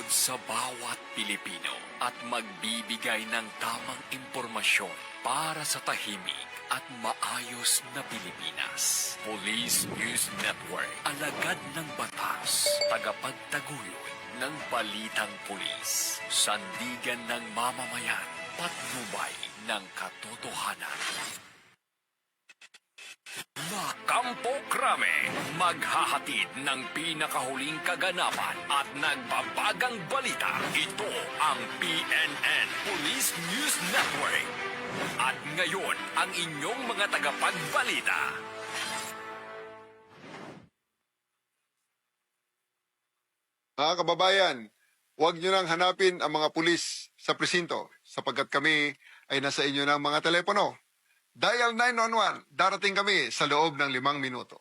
sa bawat Pilipino at magbibigay ng tamang impormasyon para sa tahimik at maayos na Pilipinas. Police News Network, alagad ng batas, tagapagtaguyod ng balitang pulis, sandigan ng mamamayan, patnubay ng katotohanan. La Campo Crame, maghahatid ng pinakahuling kaganapan at nagbabagang balita. Ito ang PNN Police News Network. At ngayon, ang inyong mga tagapagbalita. Mga kababayan, huwag nyo nang hanapin ang mga pulis sa presinto sapagkat kami ay nasa inyo ng mga telepono. Dial 911, darating kami sa loob ng 5 minuto.